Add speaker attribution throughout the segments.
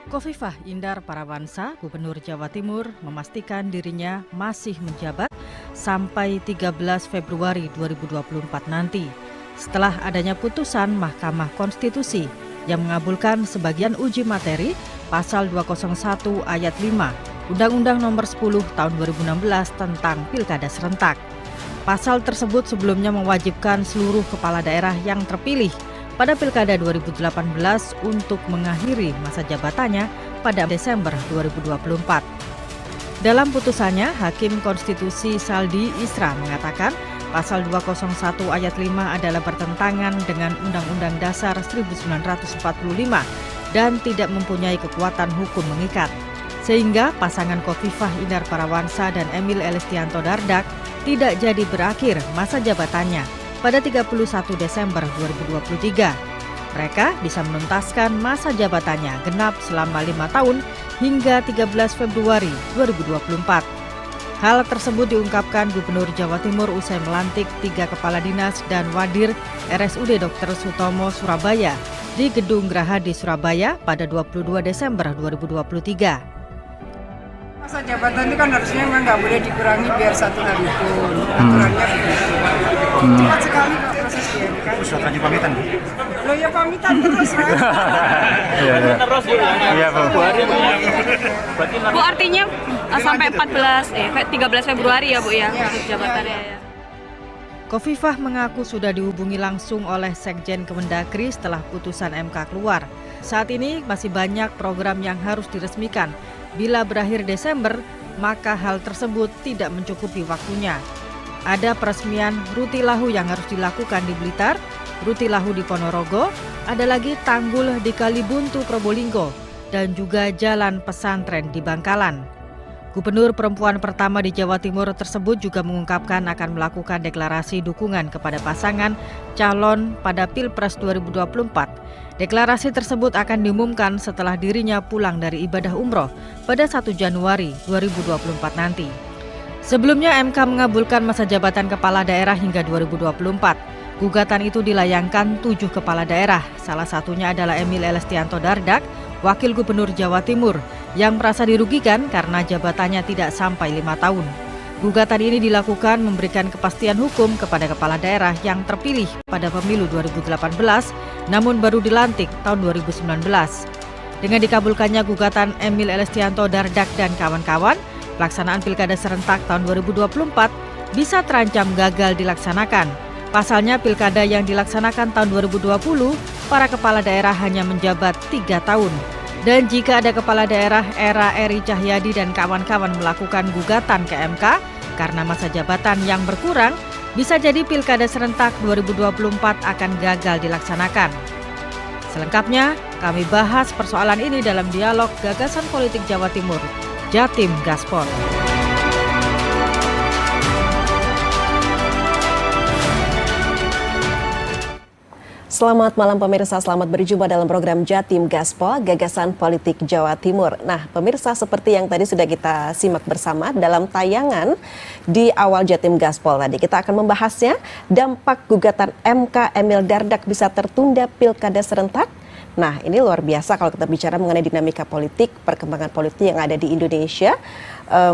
Speaker 1: Khofifah Indar Parawansa, Gubernur Jawa Timur, memastikan dirinya masih menjabat sampai 13 Februari 2024 nanti, setelah adanya putusan Mahkamah Konstitusi yang mengabulkan sebagian uji materi Pasal 201 Ayat 5 Undang-Undang Nomor 10 Tahun 2016 tentang Pilkada Serentak. Pasal tersebut sebelumnya mewajibkan seluruh kepala daerah yang terpilih pada Pilkada 2018 untuk mengakhiri masa jabatannya pada Desember 2024. Dalam putusannya, Hakim Konstitusi Saldi Isra mengatakan Pasal 201 Ayat 5 adalah bertentangan dengan Undang-Undang Dasar 1945 dan tidak mempunyai kekuatan hukum mengikat. Sehingga pasangan Khofifah Indar Parawansa dan Emil Elistianto Dardak tidak jadi berakhir masa jabatannya pada 31 Desember 2023. Mereka bisa menuntaskan masa jabatannya genap selama 5 tahun hingga 13 Februari 2024. Hal tersebut diungkapkan Gubernur Jawa Timur usai melantik 3 kepala dinas dan wadir RSUD Dr. Sutomo Surabaya di Gedung Graha di Surabaya pada 22 Desember 2023.
Speaker 2: Masa jabatan itu kan harusnya memang nggak boleh dikurangi biar 1 hari pun. Aturannya begitu. Cepat sekali Pak proses di MK.
Speaker 3: Terus katanya pamitan Bu?
Speaker 2: Loh ya pamitan terus kan?
Speaker 3: Iya Bu.
Speaker 4: Bu artinya sampai 13 Februari ya Bu ya untuk jabatannya ya.
Speaker 1: Khofifah mengaku sudah dihubungi langsung oleh Sekjen Kemendagri setelah putusan MK keluar. Saat ini masih banyak program yang harus diresmikan. Bila berakhir Desember, maka hal tersebut tidak mencukupi waktunya. Ada peresmian Rutilahu yang harus dilakukan di Blitar, Rutilahu di Ponorogo, ada lagi tanggul di Kalibuntu Probolinggo, dan juga jalan pesantren di Bangkalan. Gubernur perempuan pertama di Jawa Timur tersebut juga mengungkapkan akan melakukan deklarasi dukungan kepada pasangan calon pada Pilpres 2024. Deklarasi tersebut akan diumumkan setelah dirinya pulang dari ibadah umroh pada 1 Januari 2024 nanti. Sebelumnya MK mengabulkan masa jabatan kepala daerah hingga 2024. Gugatan itu dilayangkan 7 kepala daerah, salah satunya adalah Emil Elistianto Dardak, Wakil Gubernur Jawa Timur, yang merasa dirugikan karena jabatannya tidak sampai 5 tahun. Gugatan ini dilakukan memberikan kepastian hukum kepada kepala daerah yang terpilih pada pemilu 2018, namun baru dilantik tahun 2019. Dengan dikabulkannya gugatan Emil Elistianto Dardak dan kawan-kawan, pelaksanaan Pilkada Serentak tahun 2024 bisa terancam gagal dilaksanakan. Pasalnya Pilkada yang dilaksanakan tahun 2020, para kepala daerah hanya menjabat 3 tahun. Dan jika ada kepala daerah era Eri Cahyadi dan kawan-kawan melakukan gugatan ke MK karena masa jabatan yang berkurang, bisa jadi Pilkada Serentak 2024 akan gagal dilaksanakan. Selengkapnya, kami bahas persoalan ini dalam dialog Gagasan Politik Jawa Timur, Jatim Gaspol.
Speaker 5: Selamat malam pemirsa, selamat berjumpa dalam program Jatim Gaspol, Gagasan Politik Jawa Timur. Nah pemirsa, seperti yang tadi sudah kita simak bersama dalam tayangan di awal Jatim Gaspol tadi, kita akan membahasnya, dampak gugatan MK Emil Dardak bisa tertunda Pilkada Serentak. Nah ini luar biasa kalau kita bicara mengenai dinamika politik, perkembangan politik yang ada di Indonesia.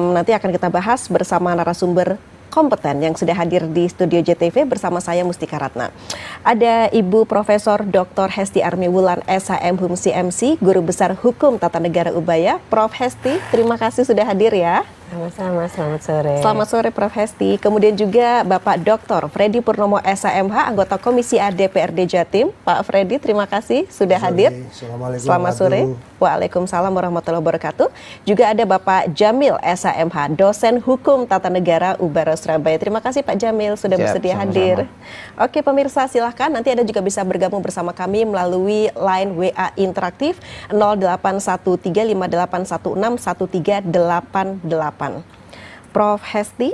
Speaker 5: Nanti akan kita bahas bersama narasumber kompeten yang sudah hadir di studio JTV bersama saya Mustika Ratna. Ada Ibu Profesor Dr. Hesti Armiwulan SHM HUMSI MC, Guru Besar Hukum Tata Negara Ubaya. Prof Hesti, terima kasih sudah hadir ya.
Speaker 6: Sama-sama, selamat sore.
Speaker 5: Selamat sore Prof Hesti. Kemudian juga Bapak Dr. Freddy Purnomo SHMH, anggota Komisi A DPRD Jatim. Pak Freddy, terima kasih sudah hadir.
Speaker 7: Assalamualaikum.
Speaker 5: Selamat sore. Waalaikumsalam warahmatullahi wabarakatuh. Juga ada Bapak Jamil SHMH, dosen Hukum Tata Negara UBARA Surabaya. Terima kasih Pak Jamil sudah bersedia hadir. Oke pemirsa, silahkan nanti Anda juga bisa bergabung bersama kami melalui line WA interaktif 081358161388. Prof Hesti,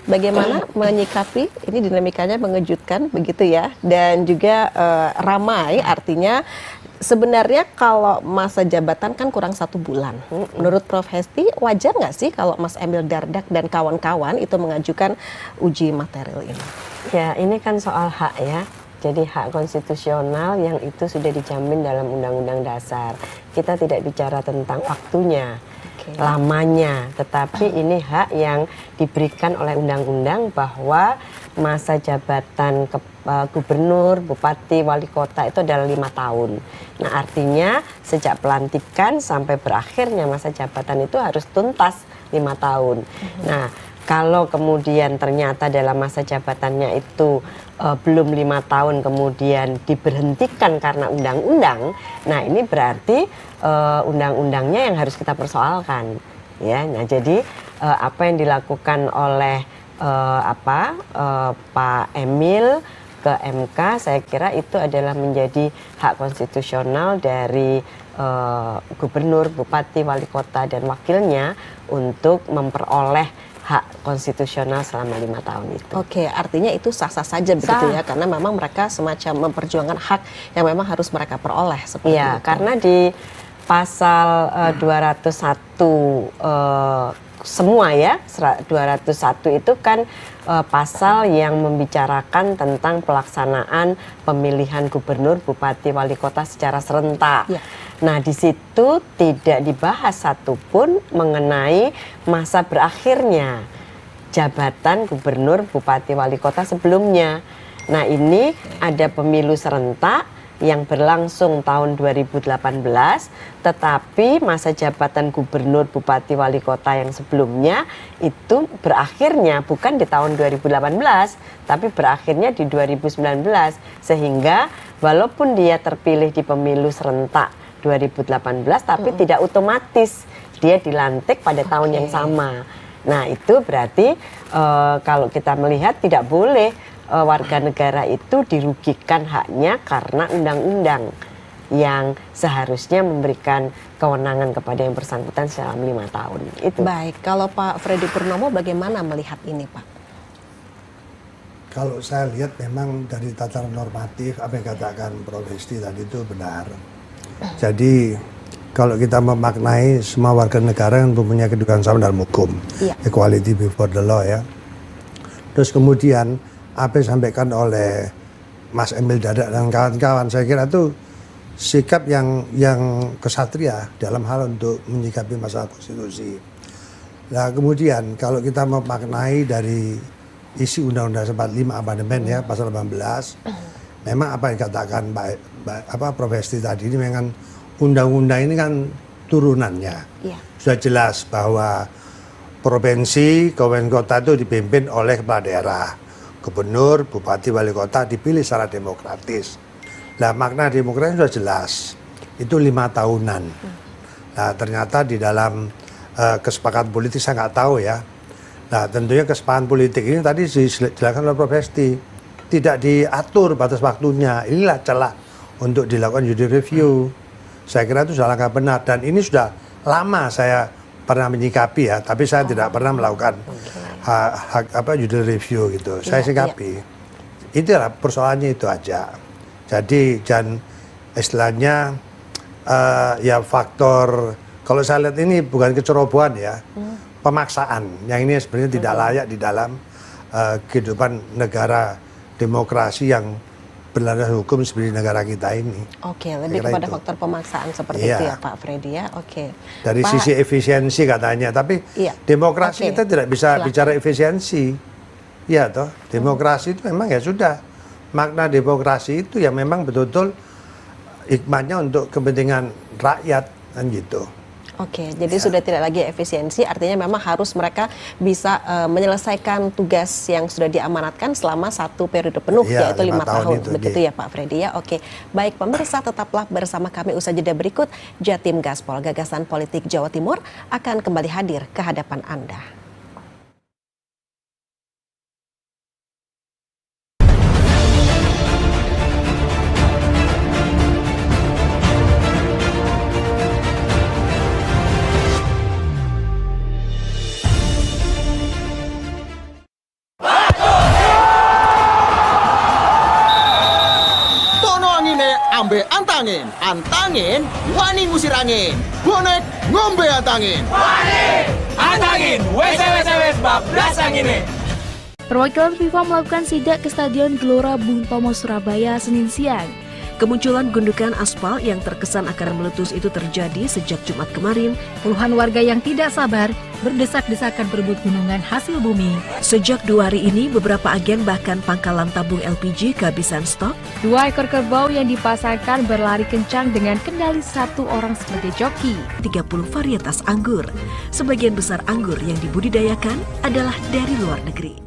Speaker 5: bagaimana menyikapi ini, dinamikanya mengejutkan begitu ya, dan juga ramai, artinya sebenarnya kalau masa jabatan kan kurang 1 bulan. Menurut Prof Hesti, wajar nggak sih kalau Mas Emil Dardak dan kawan-kawan itu mengajukan uji material ini?
Speaker 6: Ya ini kan soal hak ya. Jadi hak konstitusional yang itu sudah dijamin dalam Undang-Undang Dasar. Kita tidak bicara tentang waktunya, lamanya, tetapi ini hak yang diberikan oleh undang-undang bahwa masa jabatan gubernur, bupati, wali kota itu adalah 5 tahun. Nah, artinya sejak pelantikan sampai berakhirnya masa jabatan itu harus tuntas 5 tahun. Nah, kalau kemudian ternyata dalam masa jabatannya itu belum 5 tahun kemudian diberhentikan karena undang-undang, nah ini berarti undang-undangnya yang harus kita persoalkan, ya. Nah, jadi apa yang dilakukan oleh Pak Emil ke MK, saya kira itu adalah menjadi hak konstitusional dari gubernur, bupati, wali kota dan wakilnya untuk memperoleh hak konstitusional selama 5 tahun itu.
Speaker 5: Oke, artinya itu sah-sah saja begitu ya, karena memang mereka semacam memperjuangkan hak yang memang harus mereka peroleh seperti
Speaker 6: ya,
Speaker 5: itu.
Speaker 6: Karena di pasal 201 semua ya, 201 itu kan pasal yang membicarakan tentang pelaksanaan pemilihan gubernur, bupati, wali kota secara serentak. Ya. Nah, di situ tidak dibahas satupun mengenai masa berakhirnya jabatan gubernur, bupati, wali kota sebelumnya. Nah, ini ada pemilu serentak yang berlangsung tahun 2018, tetapi masa jabatan gubernur, bupati, wali kota yang sebelumnya itu berakhirnya bukan di tahun 2018, tapi berakhirnya di 2019. Sehingga walaupun dia terpilih di pemilu serentak 2018, tapi tidak otomatis dia dilantik pada tahun yang sama. Nah, itu berarti kalau kita melihat tidak boleh warga negara itu dirugikan haknya karena undang-undang yang seharusnya memberikan kewenangan kepada yang bersangkutan selama 5 tahun. Itu.
Speaker 5: Baik, kalau Pak Freddy Purnomo bagaimana melihat ini, Pak?
Speaker 3: Kalau saya lihat memang dari tataran normatif apa yang katakan Prof. Hesti tadi itu benar. Jadi kalau kita memaknai semua warga negara yang mempunyai kedudukan sama dalam hukum, equality before the law ya. Terus kemudian apa yang disampaikan oleh Mas Emil Dardak dan kawan-kawan, saya kira itu sikap yang kesatria dalam hal untuk menyikapi masalah konstitusi. Nah, kemudian kalau kita memaknai dari isi Undang-Undang 45 amandemen ya pasal 18, memang apa yang dikatakan Prof. Hesti tadi ini memang undang-undang ini kan turunannya. Sudah jelas bahwa provinsi, kabupaten kota itu dipimpin oleh kepala daerah. Gubernur, bupati, wali kota dipilih secara demokratis. Nah, makna demokratis sudah jelas. Itu 5 tahunan. Nah, ternyata di dalam kesepakatan politik saya nggak tahu ya. Nah, tentunya kesepakatan politik ini tadi dijelaskan oleh Prof. Hesti. Tidak diatur batas waktunya. Inilah celah untuk dilakukan judicial review. Saya kira itu sudah langkah benar. Dan ini sudah lama saya pernah menyikapi ya. Tapi saya tidak pernah melakukan judicial review gitu. Saya sikapi. Itulah persoalannya itu aja. Jadi dan istilahnya ya faktor, kalau saya lihat ini bukan kecerobohan ya, pemaksaan yang ini sebenarnya tidak layak di dalam kehidupan negara demokrasi yang berlandaskan hukum seperti negara kita ini.
Speaker 5: Oke, lebih kepada faktor pemaksaan seperti itu ya Pak Freddy ya. Oke.
Speaker 3: Dari sisi efisiensi katanya, tapi demokrasi kita tidak bisa bicara efisiensi. Ya toh, demokrasi itu memang ya sudah. Makna demokrasi itu ya memang betul-betul hikmahnya untuk kepentingan rakyat kan gitu.
Speaker 5: Oke, jadi sudah tidak lagi efisiensi, artinya memang harus mereka bisa menyelesaikan tugas yang sudah diamanatkan selama 1 periode penuh, yaitu 5 tahun. Begitu ya Pak Freddy ya. Oke, baik pemirsa, tetaplah bersama kami. Usai jeda berikut, Jatim Gaspol, Gagasan Politik Jawa Timur akan kembali hadir ke hadapan Anda.
Speaker 7: Ambe antangin, wani ngusir angin. Bonek ngombe antangin.
Speaker 8: Wani, antangin, wes bablas angin. Perwakilan FIFA melakukan sidak ke Stadion Gelora Bung Tomo Surabaya Senin siang.
Speaker 5: Kemunculan gundukan aspal yang terkesan akan meletus itu terjadi sejak Jumat kemarin.
Speaker 1: Puluhan warga yang tidak sabar berdesak-desakan berebut gunungan hasil bumi.
Speaker 5: Sejak 2 hari ini, beberapa agen bahkan pangkalan tabung LPG kehabisan stok.
Speaker 1: 2 ekor kerbau yang dipasangkan berlari kencang dengan kendali 1 orang sebagai joki.
Speaker 5: 30 varietas anggur. Sebagian besar anggur yang dibudidayakan adalah dari luar negeri.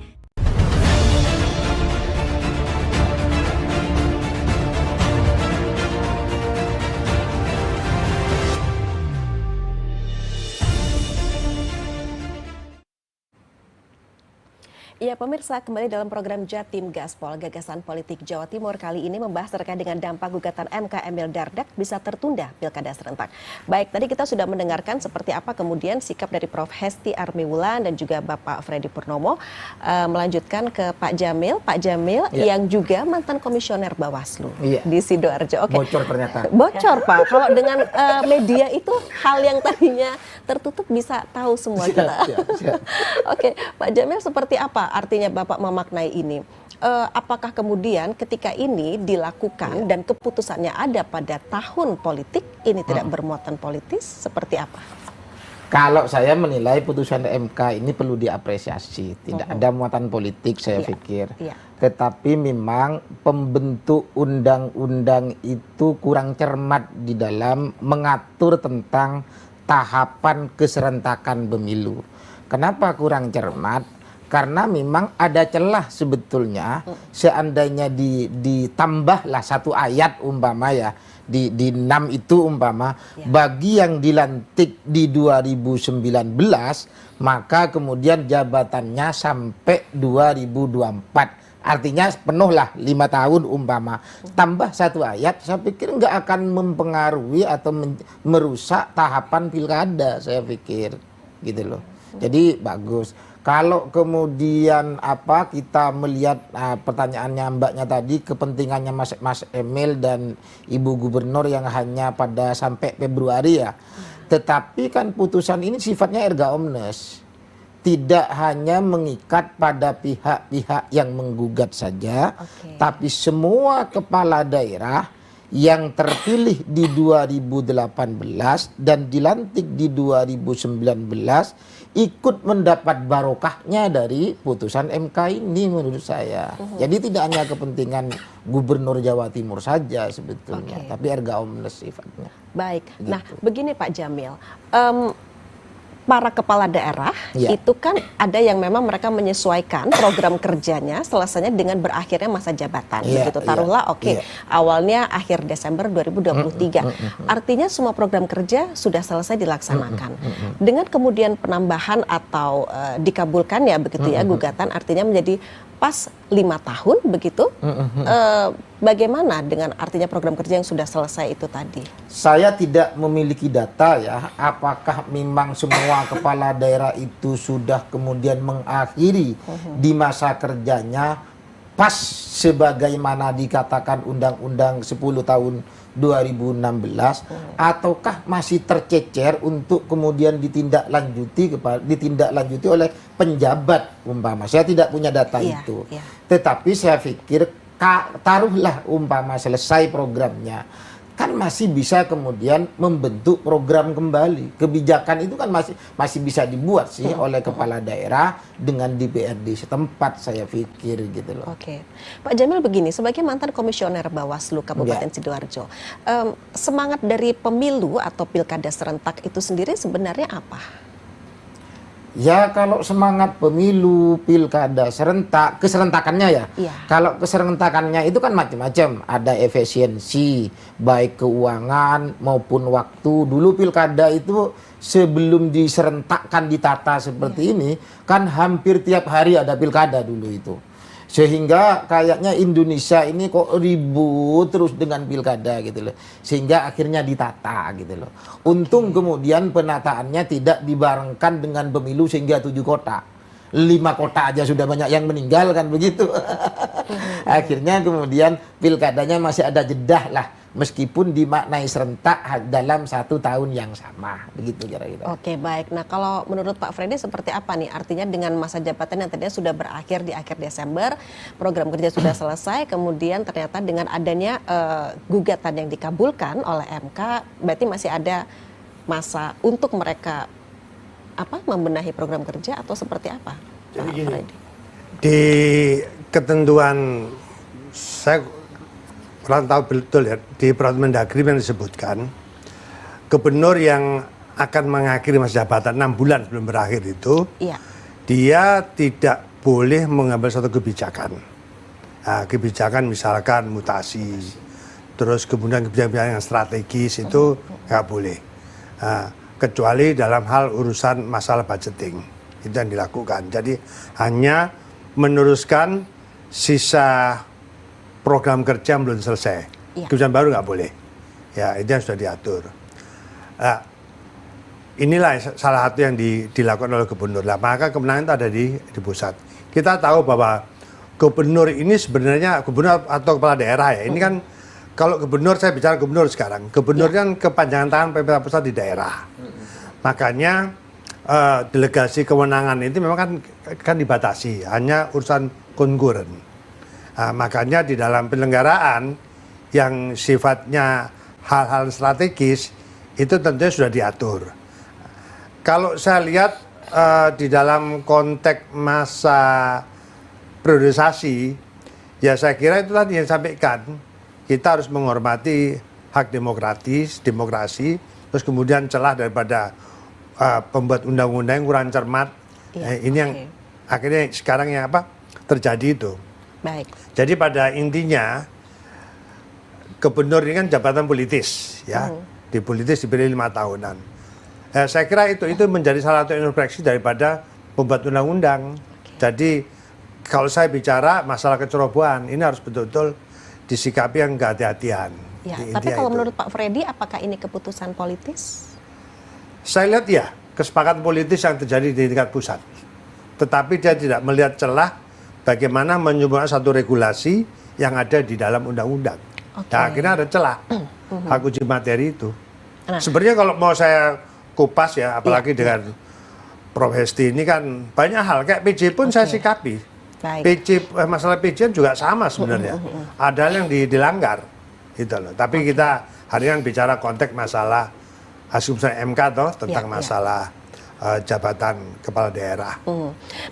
Speaker 5: Ya pemirsa, kembali dalam program Jatim Gaspol, Gagasan Politik Jawa Timur kali ini membahas terkait dengan dampak gugatan MK Emil Dardak bisa tertunda pilkada serentak. Baik, tadi kita sudah mendengarkan seperti apa kemudian sikap dari Prof. Hesti Armiwulan dan juga Bapak Freddy Purnomo. Melanjutkan ke Pak Jamil. Pak Jamil yang juga mantan komisioner Bawaslu di Sidoarjo. Oke.
Speaker 9: Bocor ternyata.
Speaker 5: Bocor Pak, kalau dengan media itu hal yang tadinya tertutup bisa tahu semua kita. Oke, Pak Jamil seperti apa artinya Bapak memaknai ini? Apakah kemudian ketika ini dilakukan dan keputusannya ada pada tahun politik, ini tidak bermuatan politis, seperti apa?
Speaker 9: Kalau saya menilai putusan MK ini perlu diapresiasi, tidak ada muatan politik saya pikir. Tetapi memang pembentuk undang-undang itu kurang cermat di dalam mengatur tentang tahapan keserentakan pemilu. Kenapa kurang cermat? Karena memang ada celah sebetulnya, seandainya ditambahlah 1 ayat umpama ya, di 6 itu umpama, bagi yang dilantik di 2019, maka kemudian jabatannya sampai 2024. Artinya penuhlah 5 tahun umpama. Tambah 1 ayat, saya pikir nggak akan mempengaruhi atau merusak tahapan pilkada, saya pikir. Gitu loh. Jadi bagus. Kalau kemudian kita melihat pertanyaannya mbaknya tadi, kepentingannya Mas Emil dan Ibu Gubernur yang hanya pada sampai Februari ya. Tetapi kan putusan ini sifatnya erga omnes. Tidak hanya mengikat pada pihak-pihak yang menggugat saja, tapi semua kepala daerah yang terpilih di 2018 dan dilantik di 2019 ikut mendapat barokahnya dari putusan MK ini menurut saya. Jadi tidak hanya kepentingan Gubernur Jawa Timur saja sebetulnya, tapi erga omnes sifatnya.
Speaker 5: Baik, gitu. Nah begini Pak Jamil, para kepala daerah itu kan ada yang memang mereka menyesuaikan program kerjanya selesainya dengan berakhirnya masa jabatan. Begitu taruhlah awalnya akhir Desember 2023. Artinya semua program kerja sudah selesai dilaksanakan. Dengan kemudian penambahan atau dikabulkan ya begitu ya gugatan, artinya menjadi pas 5 tahun begitu. Bagaimana dengan artinya program kerja yang sudah selesai itu tadi?
Speaker 9: Saya tidak memiliki data ya, apakah memang semua kepala daerah itu sudah kemudian mengakhiri di masa kerjanya pas sebagaimana dikatakan Undang-Undang 10 tahun 2016, ataukah masih tercecer untuk kemudian ditindaklanjuti oleh penjabat umpama. Saya tidak punya data itu. Tetapi saya pikir taruhlah umpama selesai programnya, kan masih bisa kemudian membentuk program kembali. Kebijakan itu kan masih bisa dibuat sih oleh kepala daerah dengan DPRD setempat, saya pikir gitu loh.
Speaker 5: Oke, Pak Jamil begini, sebagai mantan komisioner Bawaslu Kabupaten Sidoarjo, semangat dari pemilu atau pilkada serentak itu sendiri sebenarnya apa?
Speaker 9: Ya kalau semangat pemilu, pilkada serentak, keserentakannya ya. Kalau keserentakannya itu kan macam-macam. Ada efisiensi, baik keuangan maupun waktu. Dulu pilkada itu sebelum diserentakkan ditata seperti ini, kan hampir tiap hari ada pilkada dulu itu. Sehingga kayaknya Indonesia ini kok ribut terus dengan pilkada gitu loh. Sehingga akhirnya ditata gitu loh. Untung kemudian penataannya tidak dibarengkan dengan pemilu sehingga 7 kota. 5 kota aja sudah banyak yang meninggal kan begitu. Akhirnya kemudian pilkadanya masih ada jedah lah. meskipun dimaknai serentak dalam 1 tahun yang sama, begitu kira-kira.
Speaker 5: Oke, baik. Nah, kalau menurut Pak Freddy seperti apa nih? Artinya dengan masa jabatan yang tadinya sudah berakhir di akhir Desember, program kerja sudah selesai, kemudian ternyata dengan adanya gugatan yang dikabulkan oleh MK, berarti masih ada masa untuk mereka membenahi program kerja atau seperti apa?
Speaker 3: Jadi
Speaker 5: Pak
Speaker 3: gini,
Speaker 5: Freddy?
Speaker 3: di ketentuan, saya kurang tahu betul ya, di peraturan Mendagri yang disebutkan gubernur yang akan mengakhiri masa jabatan 6 bulan sebelum berakhir itu, dia tidak boleh mengambil satu kebijakan. Nah, kebijakan misalkan mutasi, terus kemudian kebijakan yang strategis itu nggak boleh. Nah, kecuali dalam hal urusan masalah budgeting, itu yang dilakukan. Jadi hanya meneruskan sisa program kerja yang belum selesai. Kebijakan baru nggak boleh. Ya, itu yang sudah diatur. Nah, inilah salah satu yang dilakukan oleh gubernur. Nah, maka kemenangan itu ada di pusat. Kita tahu bahwa gubernur ini sebenarnya gubernur atau kepala daerah ya. Ini kan kalau gubernur, saya bicara gubernur sekarang. Gubernur kan kepanjangan tangan pemerintah pusat di daerah. Makanya delegasi kewenangan itu memang kan dibatasi, hanya urusan konkuren. Nah, makanya di dalam penyelenggaraan yang sifatnya hal-hal strategis itu tentunya sudah diatur. Kalau saya lihat di dalam konteks masa priorisasi, ya saya kira itu tadi yang disampaikan, kita harus menghormati hak demokrasi, terus kemudian celah daripada pembuat undang-undang yang kurang cermat. Ini yang akhirnya sekarang yang terjadi itu.
Speaker 5: Baik.
Speaker 3: Jadi pada intinya gubernur ini kan jabatan politis, ya. Di politis dipilih 5 tahunan. Saya kira itu menjadi salah satu introspeksi daripada pembuat undang-undang. Jadi kalau saya bicara masalah kecerobohan, ini harus betul-betul disikapi yang kehati-hatian.
Speaker 5: Ya, tapi kalau menurut Pak Freddy, apakah ini keputusan politis?
Speaker 3: Saya lihat ya, kesepakatan politis yang terjadi di tingkat pusat. Tetapi dia tidak melihat celah bagaimana menyumbang satu regulasi yang ada di dalam undang-undang. Nah, akhirnya ada celah hak uji materi itu. Sebenarnya kalau mau saya kupas ya, apalagi dengan Prof. Hesti ini kan banyak hal. Kayak PJ pun saya sikapi. Masalah PJ juga sama sebenarnya. Ada hal yang dilanggar. Gitu loh. Tapi kita hari ini bicara konteks masalah asumsi MK tentang masalah jabatan kepala daerah.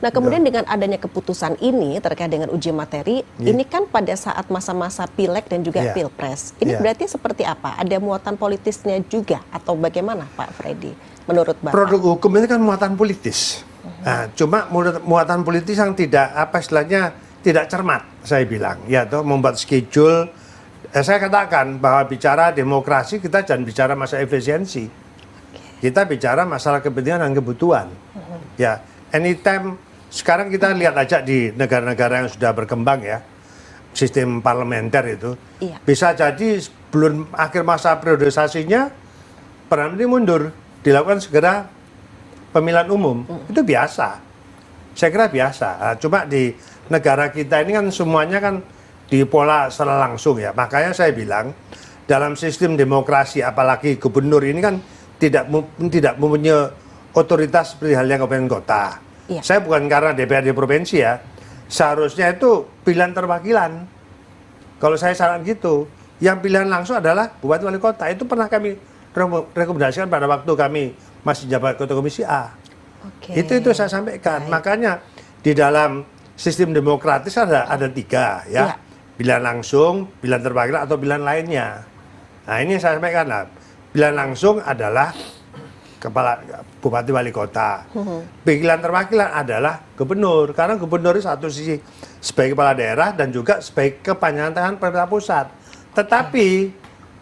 Speaker 5: Nah, kemudian dengan adanya keputusan ini terkait dengan uji materi, ini kan pada saat masa-masa pileg dan juga pilpres. Ini berarti seperti apa? Ada muatan politisnya juga atau bagaimana, Pak Freddy? Menurut Bapak?
Speaker 3: Produk hukum ini kan muatan politis. Nah, cuma muatan politis yang tidak tidak cermat, saya bilang. Ya, membuat schedule. Saya katakan bahwa bicara demokrasi kita jangan bicara masalah efisiensi. Kita bicara masalah kepentingan dan kebutuhan. Ya, anytime sekarang kita lihat aja di negara-negara yang sudah berkembang ya, sistem parlementer itu, bisa jadi sebelum akhir masa priorisasinya Perdana Menteri mundur, dilakukan segera pemilihan umum. Itu biasa. Saya kira biasa. Nah, cuma di negara kita ini kan semuanya kan di pola secara langsung ya. Makanya saya bilang dalam sistem demokrasi apalagi gubernur ini kan tidak mempunyai otoritas seperti halnya kabupaten kota. Saya bukan karena DPRD provinsi ya. Seharusnya itu pilihan terwakilan. Kalau saya saran gitu, yang pilihan langsung adalah bupati wali kota. Itu pernah kami rekomendasikan pada waktu kami masih jabat ketua komisi A. Itu saya sampaikan. Makanya di dalam sistem demokratis ada 3 ya. Pilihan langsung, pilihan terwakilan atau pilihan lainnya. Nah, ini saya sampaikan lah. Pilihan langsung adalah kepala bupati wali kota. Pilihan terwakilan adalah gubernur. Karena gubernur itu satu sisi sebagai kepala daerah dan juga sebagai kepanjangan tangan pemerintah pusat. Tetapi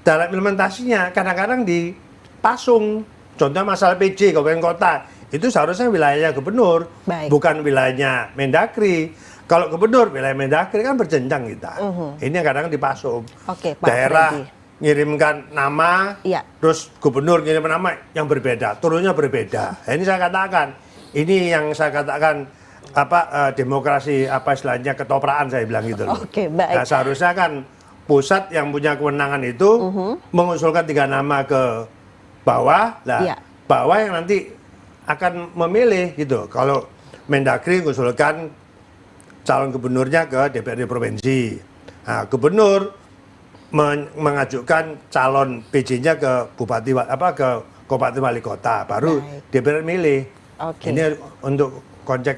Speaker 3: dalam implementasinya kadang-kadang dipasung. Contoh masalah PJ kabupaten kota itu seharusnya wilayahnya gubernur, bukan wilayahnya Mendagri. Kalau gubernur wilayah Mendagri kan berjenjang kita. Ini kadang dipasung. Daerah ngirimkan nama, terus gubernur ngirim nama yang berbeda, turunnya berbeda. Ini saya katakan, ini yang saya katakan demokrasi istilahnya ketopraan saya bilang gitu loh. Nah, seharusnya kan pusat yang punya kewenangan itu mengusulkan 3 nama ke bawah, bawah yang nanti akan memilih gitu. Kalau Mendagri mengusulkan calon gubernurnya ke DPRD provinsi, nah, gubernur mengajukan calon PJ-nya ke bupati ke Kabupaten Wali Kota, baru DPR milih. Ini untuk konsep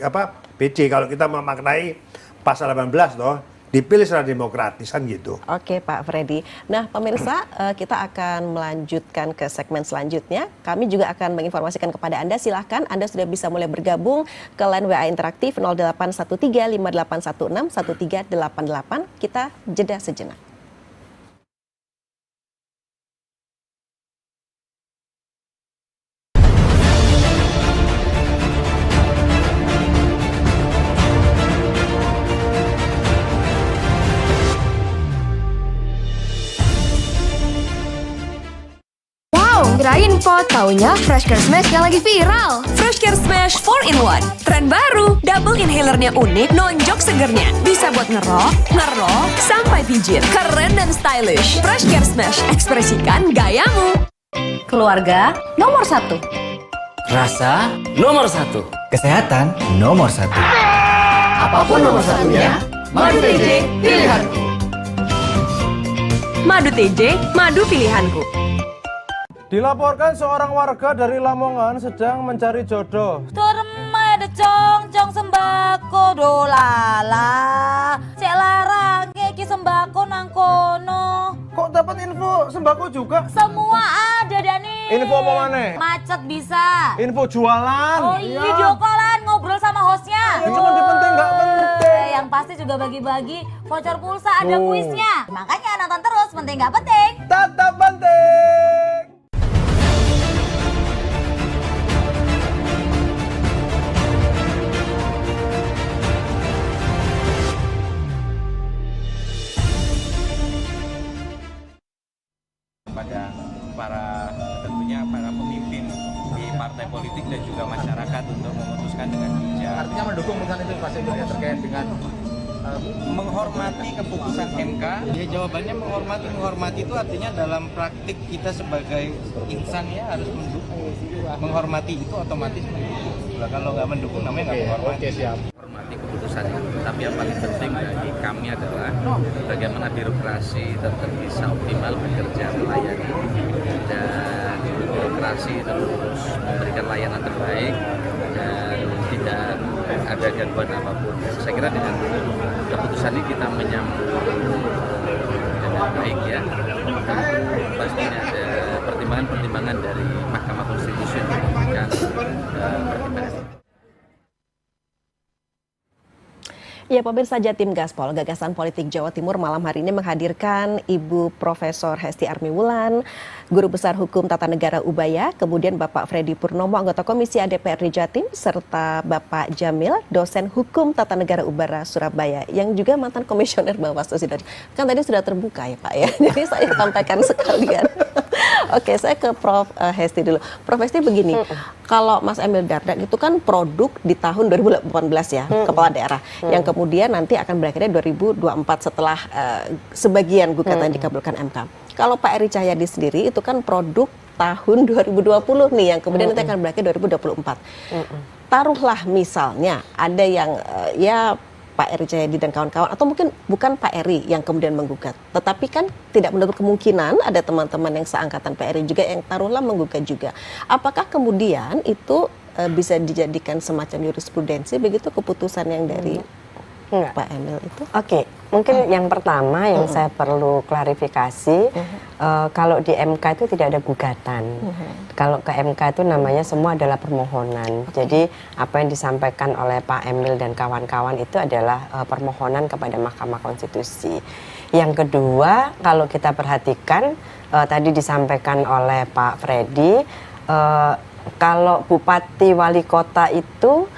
Speaker 3: PJ. Kalau kita memaknai pasal 18 loh, dipilih secara demokratis kan gitu.
Speaker 5: Oke Pak Freddy. Nah pemirsa, kita akan melanjutkan ke segmen selanjutnya. Kami juga akan menginformasikan kepada Anda, silahkan Anda sudah bisa mulai bergabung ke line WA interaktif 081358161388. Kita jeda sejenak.
Speaker 10: Kirain po, taunya Fresh Care Smash yang lagi viral.
Speaker 11: Fresh Care Smash 4-in-1. Tren baru, double inhalernya unik, nonjok segernya. Bisa buat ngerok, sampai pijit. Keren dan stylish. Fresh Care Smash, ekspresikan gayamu.
Speaker 10: Keluarga nomor 1.
Speaker 12: Rasa nomor 1. Kesehatan nomor 1.
Speaker 10: Apapun nomor satunya, Madu TJ pilihanku.
Speaker 11: Madu TJ, madu pilihanku.
Speaker 13: Dilaporkan seorang warga dari Lamongan sedang mencari jodoh.
Speaker 14: Termai ada cong sembako dolala. Cek larang iki sembako nang kono.
Speaker 13: Kok dapat info sembako juga?
Speaker 14: Semua ada Dani.
Speaker 13: Info apa mana?
Speaker 14: Macet bisa.
Speaker 13: Info jualan.
Speaker 14: Oh iya, video callan ngobrol sama hostnya.
Speaker 13: Ya cuma penting nggak penting.
Speaker 14: Yang pasti juga bagi-bagi voucher pulsa, ada kuisnya. Makanya nonton terus, penting nggak penting.
Speaker 13: Tetap penting.
Speaker 15: Pada tentunya para pemimpin di partai politik dan juga masyarakat untuk memutuskan dengan bijak.
Speaker 9: Artinya mendukung putusan itu Pak Sekjen ya, terkait dengan
Speaker 15: menghormati keputusan MK. Ya jawabannya menghormati itu artinya dalam praktik kita sebagai insan ya harus mendukung. Menghormati itu otomatis mendukung. Nah, kalau nggak mendukung namanya nggak menghormati. Hormati keputusan itu. Tapi yang paling penting bagi kami adalah bagaimana birokrasi tetap bisa optimal bekerja melayani dan birokrasi terus memberikan layanan terbaik dan tidak ada gangguan apapun. Saya kira dengan keputusan ini kita menyambut dengan baik ya. Pastinya ada pertimbangan-pertimbangan dari Mahkamah Konstitusi untuk memberikan pertimbangan.
Speaker 5: Ya, pemirsa Jatim Gaspol, Gagasan Politik Jawa Timur malam hari ini menghadirkan Ibu Profesor Hesti Armiwulan, Guru Besar Hukum Tata Negara Ubaya, kemudian Bapak Freddy Purnomo, anggota Komisi A DPRD Jatim, serta Bapak Jamil, dosen Hukum Tata Negara Ubara Surabaya, yang juga mantan Komisioner Bawaslu Sidoarjo. Kan tadi sudah terbuka ya Pak ya, jadi saya sampaikan sekalian. Oke, saya ke Prof. Hesti dulu. Prof. Hesti begini, kalau Mas Emil Dardak itu kan produk di tahun 2018 ya, kepala daerah, yang kemudian nanti akan berakhirnya 2024 setelah sebagian gugatan dikabulkan MK. Kalau Pak Eri Cahyadi sendiri itu kan produk tahun 2020 nih, yang kemudian nanti akan berakhir 2024. Taruhlah misalnya ada yang ya Pak Eri Cahyadi dan kawan-kawan, atau mungkin bukan Pak Eri yang kemudian menggugat, tetapi kan tidak menutup kemungkinan ada teman-teman yang seangkatan Pak Eri juga yang taruhlah menggugat juga. Apakah kemudian itu bisa dijadikan semacam jurisprudensi begitu keputusan yang dari Pak Emil itu?
Speaker 6: Oke, mungkin yang pertama yang saya perlu klarifikasi, kalau di MK itu tidak ada gugatan. Kalau ke MK itu namanya semua adalah permohonan. Jadi apa yang disampaikan oleh Pak Emil dan kawan-kawan itu adalah permohonan kepada Mahkamah Konstitusi. Yang kedua, kalau kita perhatikan tadi disampaikan oleh Pak Freddy, kalau Bupati Wali Kota itu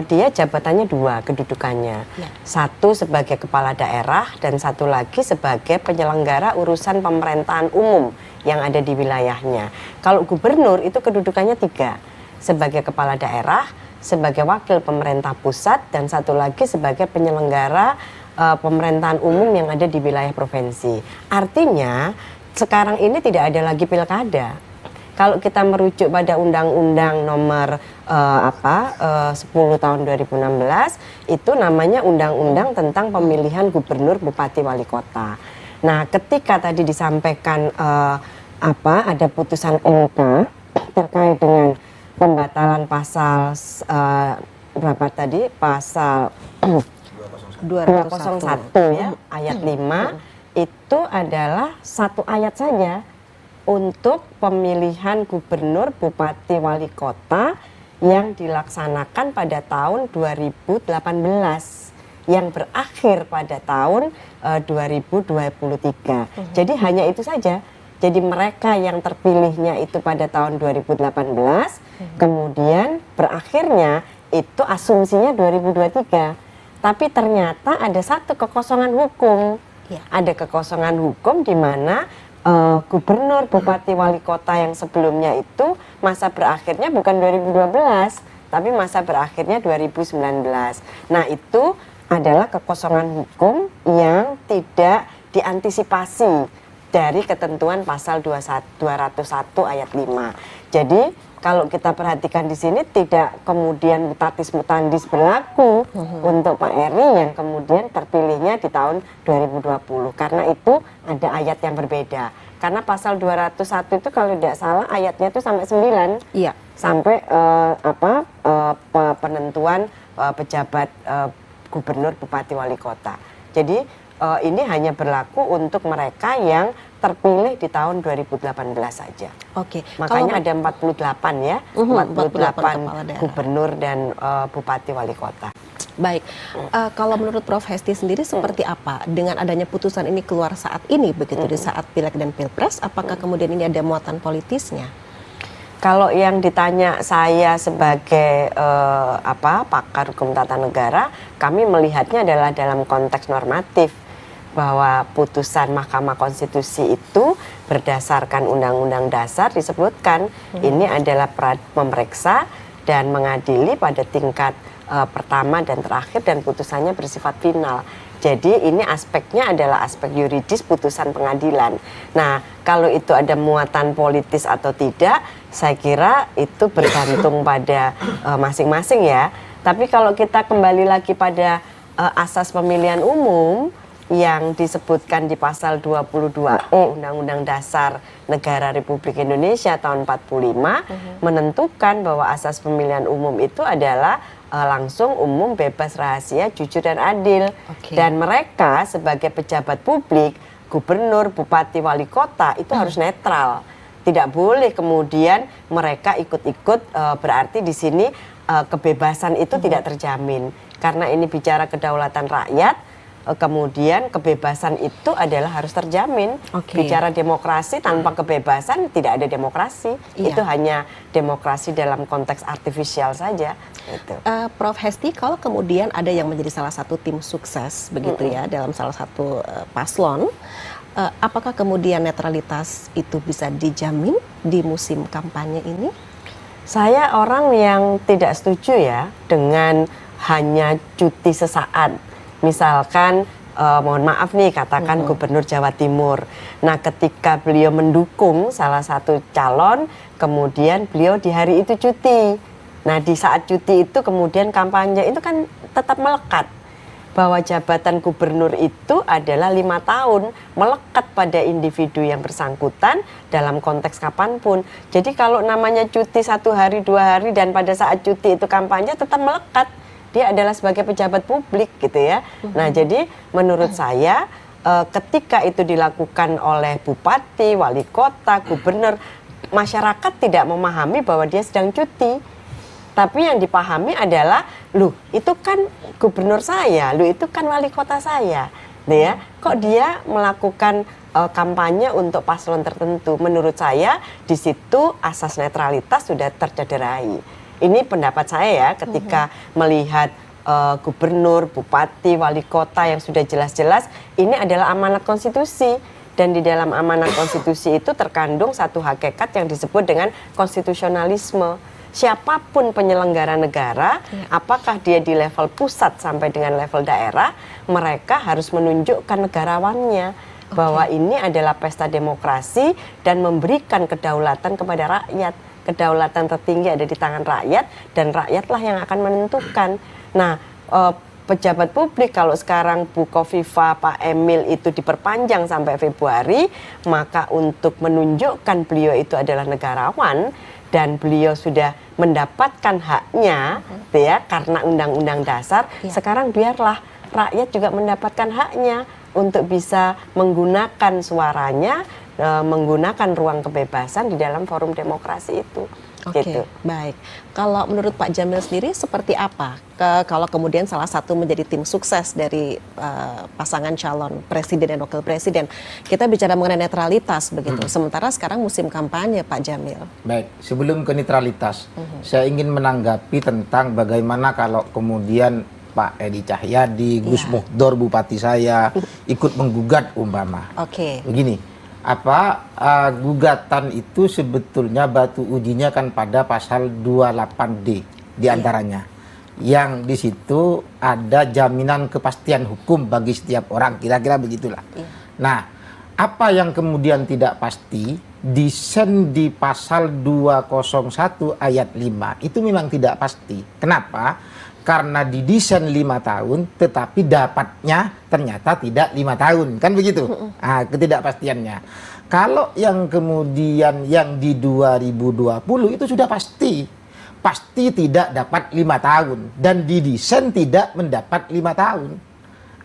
Speaker 6: dia jabatannya dua kedudukannya, satu sebagai kepala daerah dan satu lagi sebagai penyelenggara urusan pemerintahan umum yang ada di wilayahnya. Kalau gubernur itu kedudukannya tiga, sebagai kepala daerah, sebagai wakil pemerintah pusat, dan satu lagi sebagai penyelenggara pemerintahan umum yang ada di wilayah provinsi. Artinya sekarang ini tidak ada lagi pilkada. Kalau kita merujuk pada Undang-Undang nomor 10 tahun 2016, itu namanya Undang-Undang tentang pemilihan gubernur, bupati, wali kota. Nah, ketika tadi disampaikan ada putusan MK terkait dengan pembatalan pasal berapa tadi? Pasal 201 ya, ayat 5 itu adalah satu ayat saja untuk pemilihan gubernur, bupati, wali kota yang dilaksanakan pada tahun 2018 yang berakhir pada tahun 2023. Jadi hanya itu saja. Jadi mereka yang terpilihnya itu pada tahun 2018, kemudian berakhirnya itu asumsinya 2023. Tapi ternyata ada satu kekosongan hukum. Ada kekosongan hukum di mana gubernur, bupati, wali kota yang sebelumnya itu masa berakhirnya bukan 2012, tapi masa berakhirnya 2019. Nah, itu adalah kekosongan hukum yang tidak diantisipasi dari ketentuan pasal 201 ayat 5. Jadi kalau kita perhatikan di sini tidak kemudian mutatis mutandis berlaku untuk Pak Eri yang kemudian terpilihnya di tahun 2020. Karena itu ada ayat yang berbeda. Karena pasal 201 itu kalau tidak salah ayatnya itu sampai 9.
Speaker 5: Iya.
Speaker 6: Sampai penentuan pejabat gubernur, bupati, wali kota. Jadi ini hanya berlaku untuk mereka yang terpilih di tahun 2018 saja.
Speaker 5: Oke.
Speaker 6: Makanya ada 48 ya, 48 gubernur dan bupati wali kota.
Speaker 5: Baik, kalau menurut Prof Hesti sendiri seperti apa dengan adanya putusan ini keluar saat ini begitu di saat Pileg dan Pilpres, apakah kemudian ini ada muatan politisnya?
Speaker 6: Kalau yang ditanya saya sebagai pakar hukum tata negara, kami melihatnya adalah dalam konteks normatif. Bahwa putusan Mahkamah Konstitusi itu berdasarkan Undang-Undang Dasar disebutkan ini adalah memeriksa dan mengadili pada tingkat pertama dan terakhir dan putusannya bersifat final. Jadi ini aspeknya adalah aspek yuridis putusan pengadilan. Nah, kalau itu ada muatan politis atau tidak, saya kira itu bergantung pada masing-masing ya. Tapi kalau kita kembali lagi pada asas pemilihan umum yang disebutkan di pasal 22E Undang-Undang Dasar Negara Republik Indonesia tahun 45 menentukan bahwa asas pemilihan umum itu adalah langsung, umum, bebas, rahasia, jujur dan adil. Dan mereka sebagai pejabat publik, gubernur, bupati, wali kota itu harus netral. Tidak boleh kemudian mereka ikut-ikut, berarti di sini kebebasan itu tidak terjamin. Karena ini bicara kedaulatan rakyat, kemudian kebebasan itu adalah harus terjamin. Bicara demokrasi tanpa kebebasan tidak ada demokrasi. Itu hanya demokrasi dalam konteks artifisial saja. Gitu.
Speaker 5: Prof Hesti, kalau kemudian ada yang menjadi salah satu tim sukses begitu ya dalam salah satu paslon, apakah kemudian netralitas itu bisa dijamin di musim kampanye ini?
Speaker 6: Saya orang yang tidak setuju ya dengan hanya cuti sesaat. Misalkan, mohon maaf nih, katakan Gubernur Jawa Timur. Nah, ketika beliau mendukung salah satu calon, kemudian beliau di hari itu cuti. Nah, di saat cuti itu kemudian kampanye itu kan tetap melekat. Bahwa jabatan gubernur itu adalah 5 tahun, melekat pada individu yang bersangkutan dalam konteks kapanpun. Jadi kalau namanya cuti 1 hari, 2 hari, dan pada saat cuti itu kampanye tetap melekat. Dia adalah sebagai pejabat publik gitu ya. Nah, jadi menurut saya ketika itu dilakukan oleh bupati, wali kota, gubernur, masyarakat tidak memahami bahwa dia sedang cuti. Tapi yang dipahami adalah, loh itu kan gubernur saya, loh itu kan wali kota saya. Ya, kok dia melakukan kampanye untuk paslon tertentu? Menurut saya di situ asas netralitas sudah tercederai. Ini pendapat saya ya, ketika melihat gubernur, bupati, wali kota yang sudah jelas-jelas ini adalah amanat konstitusi. Dan di dalam amanat konstitusi itu terkandung satu hakikat yang disebut dengan konstitusionalisme. siapapun penyelenggara negara, apakah dia di level pusat sampai dengan level daerah, mereka harus menunjukkan negarawannya bahwa ini adalah pesta demokrasi dan memberikan kedaulatan kepada rakyat. Kedaulatan tertinggi ada di tangan rakyat dan rakyatlah yang akan menentukan. Nah, pejabat publik kalau sekarang Bu Khofifah, Pak Emil itu diperpanjang sampai Februari, maka untuk menunjukkan beliau itu adalah negarawan dan beliau sudah mendapatkan haknya, ya, karena Undang-Undang Dasar, sekarang biarlah rakyat juga mendapatkan haknya untuk bisa menggunakan suaranya, menggunakan ruang kebebasan di dalam forum demokrasi itu.
Speaker 5: Oke,
Speaker 6: gitu.
Speaker 5: baik. Kalau menurut Pak Jamil sendiri seperti apa kalau kemudian salah satu menjadi tim sukses dari pasangan calon presiden dan wakil presiden? Kita bicara mengenai netralitas begitu. Sementara sekarang musim kampanye, Pak Jamil.
Speaker 9: Baik, sebelum ke netralitas, saya ingin menanggapi tentang bagaimana kalau kemudian Pak Edi Cahyadi, Gus Muhdor, bupati saya, ikut menggugat umpama.
Speaker 5: Oke.
Speaker 9: Begini. Gugatan itu sebetulnya batu ujinya kan pada pasal 28D diantaranya, yang di situ ada jaminan kepastian hukum bagi setiap orang, kira-kira begitulah. Nah, apa yang kemudian tidak pasti desain di pasal 201 ayat 5 itu memang tidak pasti. Kenapa? Karena didesain 5 tahun, tetapi dapatnya ternyata tidak 5 tahun, kan begitu? Ketidakpastiannya. Kalau yang kemudian yang di 2020 itu sudah pasti tidak dapat 5 tahun dan didesain tidak mendapat 5 tahun.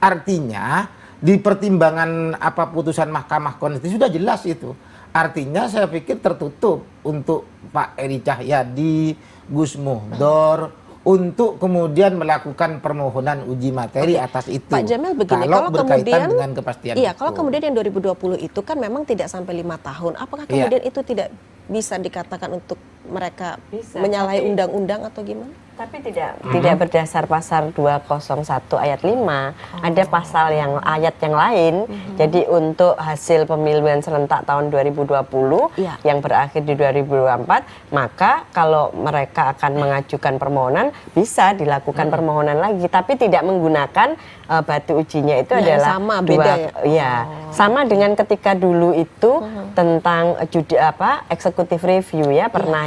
Speaker 9: Artinya di pertimbangan putusan Mahkamah Konstitusi sudah jelas itu. Artinya saya pikir tertutup untuk Pak Edi Cahyadi, Gus Muhdor untuk kemudian melakukan permohonan uji materi atas itu.
Speaker 5: Pak Jamil begini,
Speaker 9: kalau
Speaker 5: berkaitan
Speaker 9: kemudian, dengan kepastian
Speaker 5: iya,
Speaker 9: hukum.
Speaker 5: kalau kemudian yang 2020 itu kan memang tidak sampai 5 tahun. Apakah kemudian itu tidak bisa dikatakan untuk mereka menyalahi undang-undang atau gimana?
Speaker 6: Tapi tidak berdasar pasal 201 ayat 5, ada pasal ayat yang lain. Jadi untuk hasil pemilihan serentak tahun 2020 yang berakhir di 2024, maka kalau mereka akan mengajukan permohonan bisa dilakukan permohonan lagi, tapi tidak menggunakan batu ujinya itu adalah
Speaker 5: sama, beda
Speaker 6: sama dengan ketika dulu itu tentang executive review pernah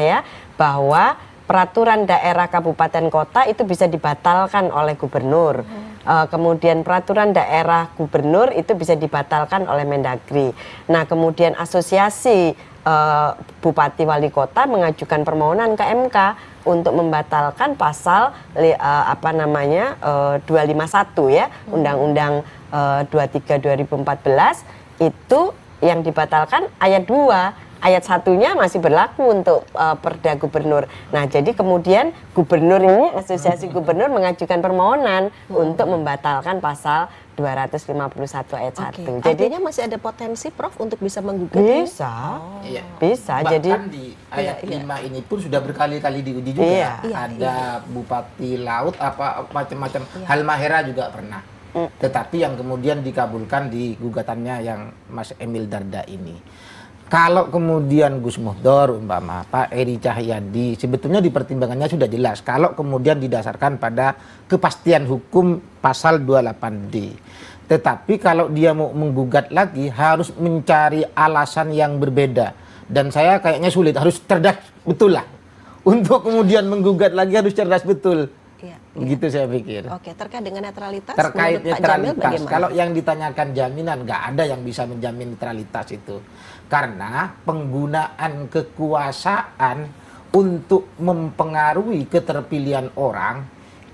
Speaker 6: bahwa peraturan daerah kabupaten kota itu bisa dibatalkan oleh gubernur. Kemudian peraturan daerah gubernur itu bisa dibatalkan oleh Mendagri. Nah, kemudian asosiasi bupati wali kota mengajukan permohonan ke MK untuk membatalkan pasal 251 Undang-Undang 23 2014 itu yang dibatalkan ayat 2. Ayat 1-nya masih berlaku untuk Perda Gubernur. Nah, jadi kemudian gubernur ini, asosiasi gubernur mengajukan permohonan untuk membatalkan pasal 251 ayat 1.
Speaker 5: Jadi artinya masih ada potensi, Prof, untuk bisa menggugat
Speaker 6: bisa. Bisa.
Speaker 9: Bahkan
Speaker 6: jadi
Speaker 9: di ayat 5 ini pun sudah berkali-kali diuji juga. Ada Bupati Laut macam-macam. Halmahera juga pernah. Tetapi yang kemudian dikabulkan di gugatannya yang Mas Emil Dardak ini. Kalau kemudian Gus Muhdor umpama Pak Edi Cahyadi sebetulnya di pertimbangannya sudah jelas kalau kemudian didasarkan pada kepastian hukum pasal 28D. Tetapi kalau dia mau menggugat lagi harus mencari alasan yang berbeda dan saya kayaknya sulit, harus cerdas betul lah. Untuk kemudian menggugat lagi harus cerdas betul. Begitu saya pikir.
Speaker 5: Oke, terkait dengan netralitas.
Speaker 9: Terkait netralitas,
Speaker 5: Pak Jamil,
Speaker 9: kalau yang ditanyakan jaminan, nggak ada yang bisa menjamin netralitas itu. Karena penggunaan kekuasaan untuk mempengaruhi keterpilihan orang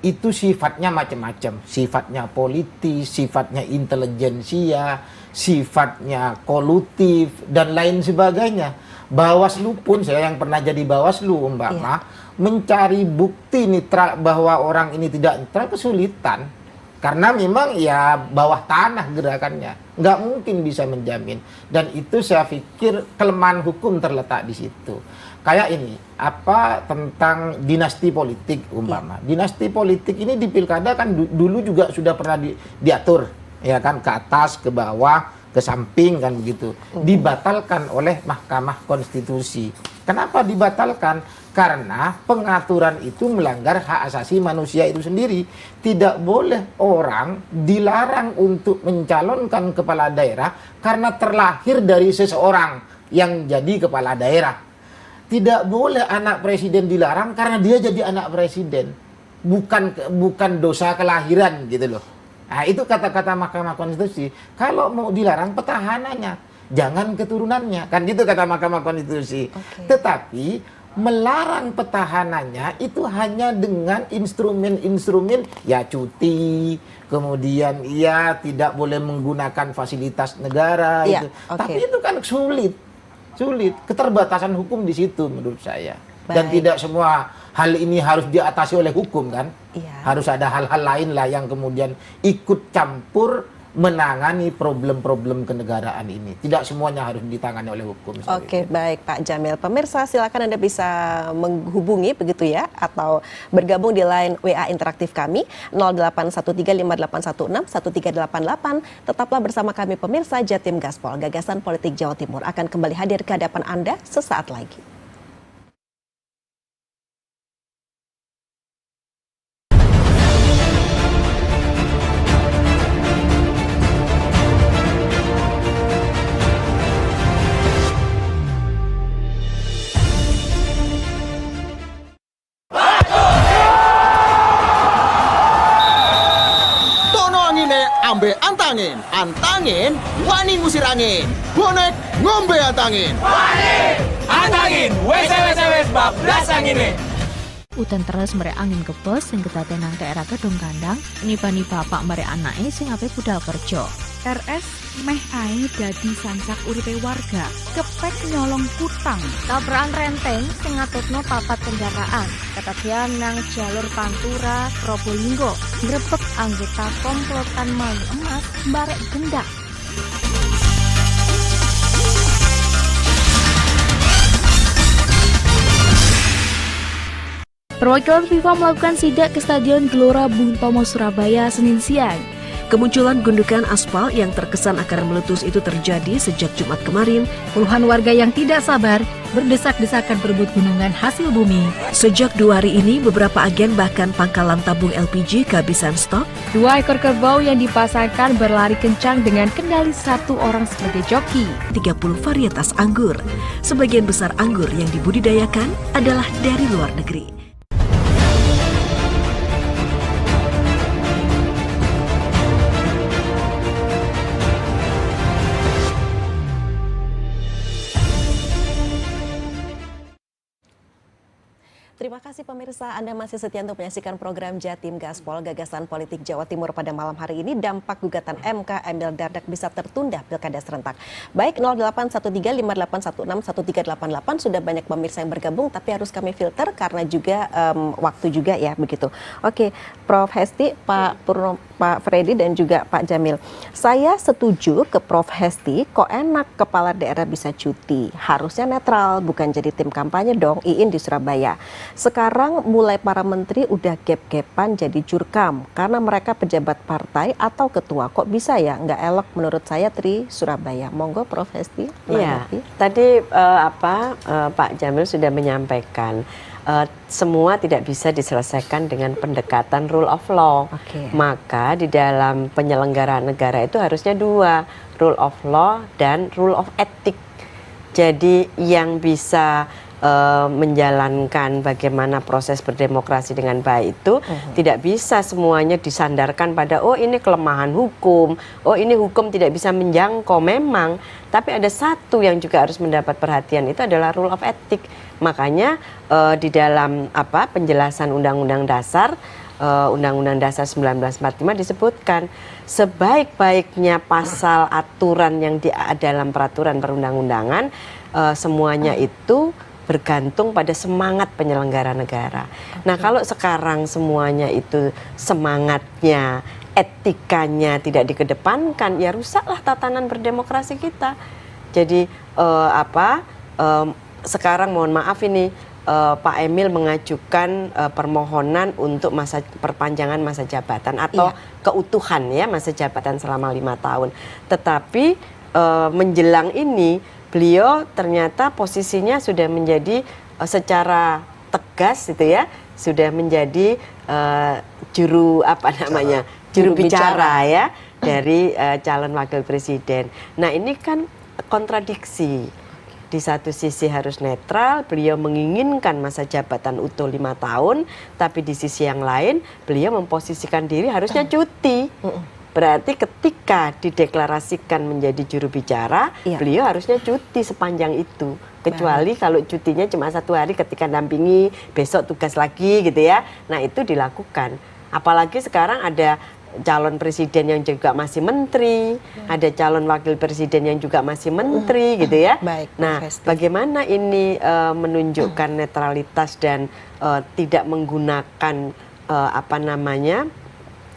Speaker 9: itu sifatnya macam-macam. Sifatnya politis, sifatnya intelijensia, sifatnya kolutif, dan lain sebagainya. Bawaslu pun, saya yang pernah jadi Bawaslu umpama, mencari bukti netral bahwa orang ini tidak netral kesulitan. Karena memang bawah tanah gerakannya. Nggak mungkin bisa menjamin. Dan itu saya pikir kelemahan hukum terletak di situ. Kayak ini, tentang dinasti politik umpama. Dinasti politik ini di pilkada kan dulu juga sudah pernah diatur. Ya kan, ke atas, ke bawah, ke samping kan begitu. Dibatalkan oleh Mahkamah Konstitusi. Kenapa dibatalkan? Karena pengaturan itu melanggar hak asasi manusia itu sendiri. Tidak boleh orang dilarang untuk mencalonkan kepala daerah karena terlahir dari seseorang yang jadi kepala daerah. Tidak boleh anak presiden dilarang karena dia jadi anak presiden. Bukan dosa kelahiran gitu loh. Nah, itu kata-kata Mahkamah Konstitusi. Kalau mau dilarang petahananya, jangan keturunannya. Kan gitu kata Mahkamah Konstitusi. Tetapi melarang petahananya itu hanya dengan instrumen-instrumen ya cuti, kemudian ya tidak boleh menggunakan fasilitas negara
Speaker 5: Ya,
Speaker 9: itu. Tapi itu kan sulit. Keterbatasan hukum di situ menurut saya. Dan tidak semua hal ini harus diatasi oleh hukum kan. Harus ada hal-hal lain lah yang kemudian ikut campur menangani problem-problem kenegaraan ini. Tidak semuanya harus ditangani oleh hukum.
Speaker 5: Oke, baik Pak Jamil. Pemirsa, silakan Anda bisa menghubungi begitu ya, atau bergabung di line WA interaktif kami 081358161388. Tetaplah bersama kami pemirsa. Jatim Gaspol, Gagasan Politik Jawa Timur akan kembali hadir ke hadapan Anda sesaat lagi.
Speaker 7: Ambe antangin, wani ngusir angin. Bonek ngombe antangin.
Speaker 16: Wani antangin, wes bablas angin.
Speaker 8: Udan terus merek angin kebos sing kedaten nang daerah Kedung Kandang, nipani bapak merek anake sing ape budal kerja. RS meh ae dadi sancak uripe warga, kepek nyolong kutang, tabrakan renteng sing ngatutno papat kendaraan, ketagihan nang jalur Pantura Probolinggo, grebek anggota komplotan maling emas barek gendak. Perwakilan FIFA melakukan sidak ke Stadion Gelora Bung Tomo Surabaya Senin siang.
Speaker 17: Kemunculan gundukan aspal yang terkesan akan meletus itu terjadi sejak Jumat kemarin.
Speaker 18: Puluhan warga yang tidak sabar berdesak-desakan berebut gunungan hasil bumi.
Speaker 17: Sejak 2 hari ini, beberapa agen bahkan pangkalan tabung LPG kehabisan stok.
Speaker 8: 2 ekor kerbau yang dipasangkan berlari kencang dengan kendali 1 orang sebagai joki.
Speaker 17: 30 varietas anggur. Sebagian besar anggur yang dibudidayakan adalah dari luar negeri.
Speaker 5: Terima kasih pemirsa, Anda masih setia untuk menyaksikan program Jatim Gaspol, Gagasan Politik Jawa Timur pada malam hari ini. Dampak gugatan MK Emil Dardak bisa tertunda pilkada serentak. Baik 081358161388 sudah banyak pemirsa yang bergabung, tapi harus kami filter karena juga waktu juga ya begitu. Oke, Prof Hesti, Pak Purno, Pak Freddy dan juga Pak Jamil. Saya setuju ke Prof Hesti, kok enak kepala daerah bisa cuti. Harusnya netral, bukan jadi tim kampanye dong, Iin di Surabaya. Sekarang mulai para menteri udah gap-gapan jadi jurkam karena mereka pejabat partai atau ketua. Kok bisa ya? Nggak elok menurut saya Tri Surabaya. Monggo Prof Hesti.
Speaker 6: Iya, tadi Pak Jamil sudah menyampaikan semua tidak bisa diselesaikan dengan pendekatan rule of law. Maka di dalam penyelenggaraan negara itu harusnya 2, rule of law dan rule of ethic. Jadi yang bisa menjalankan bagaimana proses berdemokrasi dengan baik itu tidak bisa semuanya disandarkan pada oh ini kelemahan hukum, oh ini hukum tidak bisa menjangkau memang, tapi ada satu yang juga harus mendapat perhatian itu adalah rule of ethic. Makanya di dalam penjelasan Undang-Undang Dasar 1945 disebutkan sebaik-baiknya pasal aturan yang di dalam peraturan perundang-undangan semuanya itu bergantung pada semangat penyelenggara negara. Nah, kalau sekarang semuanya itu semangatnya, etikanya tidak dikedepankan, ya rusaklah tatanan berdemokrasi kita. Jadi sekarang mohon maaf ini Pak Emil mengajukan permohonan untuk perpanjangan masa jabatan atau keutuhan ya masa jabatan selama 5 tahun. Tetapi menjelang ini beliau ternyata posisinya sudah menjadi secara tegas itu ya, sudah menjadi juru bicara ya dari calon wakil presiden. Nah ini kan kontradiksi. Di satu sisi harus netral, beliau menginginkan masa jabatan utuh 5 tahun, tapi di sisi yang lain beliau memposisikan diri harusnya cuti. Berarti ketika dideklarasikan menjadi juru bicara, beliau harusnya cuti sepanjang itu. Kecuali kalau cutinya cuma 1 hari ketika dampingi, besok tugas lagi gitu ya. Nah itu dilakukan. Apalagi sekarang ada calon presiden yang juga masih menteri, ada calon wakil presiden yang juga masih menteri gitu ya. Nah, bagaimana ini menunjukkan netralitas dan tidak menggunakan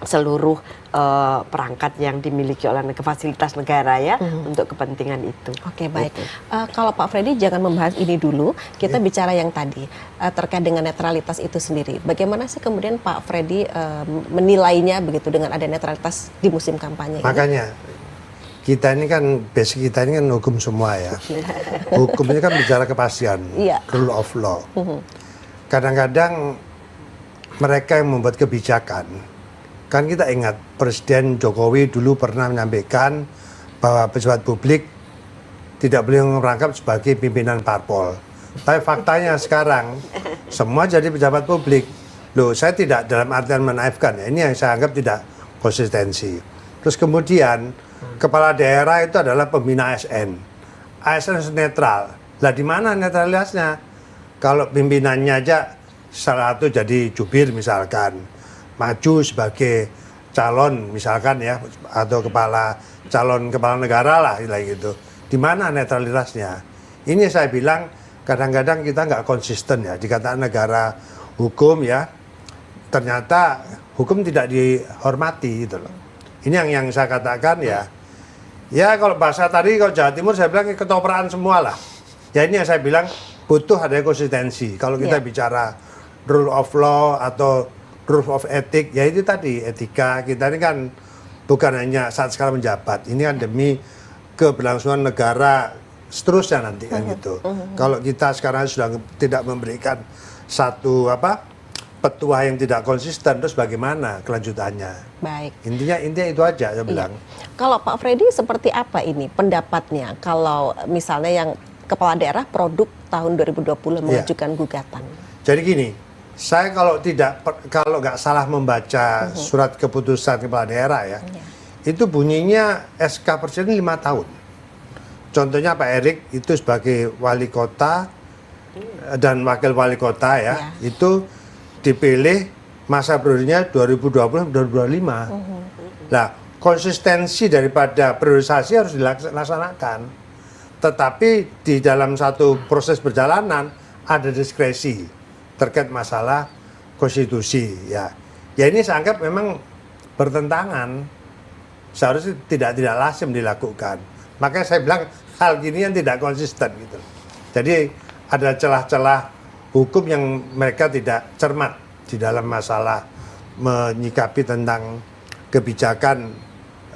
Speaker 6: seluruh perangkat yang dimiliki oleh fasilitas negara ya untuk kepentingan itu.
Speaker 5: Oke, baik. Kalau Pak Freddy jangan membahas ini dulu, kita bicara yang tadi terkait dengan netralitas itu sendiri. Bagaimana sih kemudian Pak Freddy menilainya begitu dengan ada netralitas di musim kampanye ini?
Speaker 3: Makanya kita ini kan basic kita ini kan hukum semua ya. Hukum ini kan bicara kepastian, rule of law. Kadang-kadang mereka yang membuat kebijakan, kan kita ingat Presiden Jokowi dulu pernah menyampaikan bahwa pejabat publik tidak boleh merangkap sebagai pimpinan parpol. Tapi faktanya sekarang semua jadi pejabat publik. Loh, saya tidak dalam artian menaifkan ya. Ini yang saya anggap tidak konsistensi. Terus kemudian kepala daerah itu adalah pembina ASN. ASN harus netral. Lah di mana netralitasnya? Kalau pimpinannya aja salah satu jadi jubir misalkan, maju sebagai calon misalkan ya, atau calon kepala negara lah gitu. Di mana netralitasnya? Ini saya bilang kadang-kadang kita nggak konsisten ya, dikatakan negara hukum ya, ternyata hukum tidak dihormati gitu loh. Ini yang saya katakan ya. Ya kalau bahasa tadi kalau Jawa Timur saya bilang ketopraan semua lah. Ya ini yang saya bilang butuh ada konsistensi. Kalau kita bicara rule of law atau rule of ethic, ya itu tadi etika kita ini kan bukan hanya saat sekarang menjabat, ini kan demi keberlangsungan negara seterusnya nanti kan gitu. Kalau kita sekarang sudah tidak memberikan satu petua yang tidak konsisten, terus bagaimana kelanjutannya?
Speaker 5: Baik.
Speaker 3: Intinya itu aja saya bilang.
Speaker 5: Kalau Pak Freddy seperti apa ini pendapatnya kalau misalnya yang kepala daerah produk tahun 2020 mengajukan gugatan?
Speaker 3: Jadi gini. Saya kalau nggak salah membaca surat keputusan kepala daerah ya, itu bunyinya SK Presiden 5 tahun. Contohnya Pak Erik itu sebagai wali kota dan wakil wali kota ya, itu dipilih masa periodenya 2020-2025. Nah, konsistensi daripada priorisasi harus dilaksanakan. Tetapi di dalam satu proses perjalanan ada diskresi terkait masalah konstitusi ya. Ya ini saya anggap memang bertentangan. Seharusnya tidak lazim dilakukan. Makanya saya bilang hal gini yang tidak konsisten gitu. Jadi ada celah-celah hukum yang mereka tidak cermat di dalam masalah menyikapi tentang kebijakan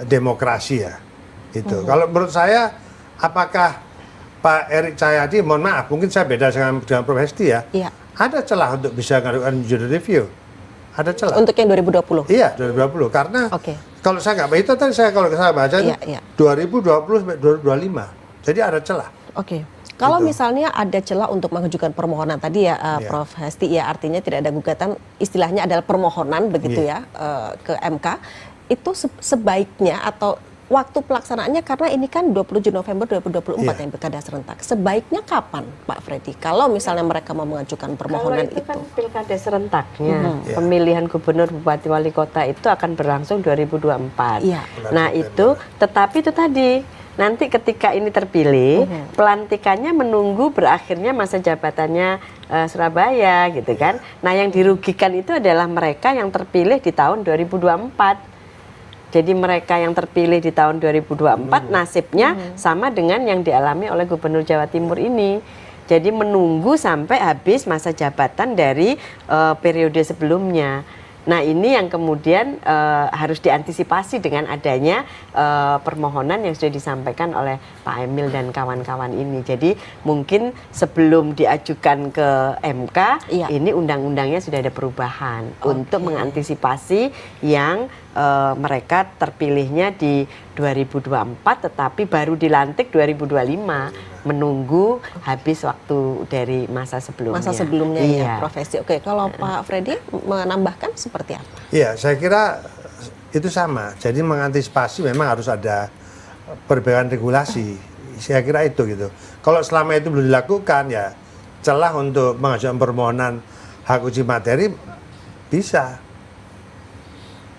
Speaker 3: demokrasi ya. Itu. Kalau menurut saya apakah Pak Erik Cahyadi, mohon maaf mungkin saya beda dengan Prof. Hesti ya. Ada celah untuk bisa melakukan judicial review. Ada celah.
Speaker 5: Untuk yang 2020?
Speaker 3: Iya, 2020. Karena kalau saya nggak baca itu tadi kalau saya baca 2020 sampai 2025. Jadi ada celah.
Speaker 5: Kalau misalnya ada celah untuk mengajukan permohonan tadi ya Prof. Hesti, ya artinya tidak ada gugatan, istilahnya adalah permohonan begitu ya ke MK. Itu sebaiknya atau waktu pelaksanaannya, karena ini kan 27 November 2024 yang pilkada serentak. Sebaiknya kapan, Pak Freddy? Kalau misalnya mereka mau mengajukan permohonan itu?
Speaker 6: Kan pilkada serentaknya, pemilihan gubernur, bupati, wali kota itu akan berlangsung 2024. Nah itu, tetapi itu tadi, nanti ketika ini terpilih, pelantikannya menunggu berakhirnya masa jabatannya Surabaya gitu kan. Nah yang dirugikan itu adalah mereka yang terpilih di tahun 2024. Jadi mereka yang terpilih di tahun 2024 nasibnya sama dengan yang dialami oleh Gubernur Jawa Timur ini. Jadi menunggu sampai habis masa jabatan dari periode sebelumnya. Nah ini yang kemudian harus diantisipasi dengan adanya permohonan yang sudah disampaikan oleh Pak Emil dan kawan-kawan ini. Jadi mungkin sebelum diajukan ke MK, ini undang-undangnya sudah ada perubahan untuk mengantisipasi yang mereka terpilihnya di 2024 tetapi baru dilantik 2025. Menunggu habis waktu dari masa sebelumnya.
Speaker 5: Masa sebelumnya ya, profesi. Oke, kalau Pak Freddy menambahkan seperti apa?
Speaker 3: Iya, saya kira itu sama. Jadi mengantisipasi memang harus ada perbaikan regulasi. Saya kira itu gitu. Kalau selama itu belum dilakukan ya celah untuk mengajukan permohonan hak uji materi bisa.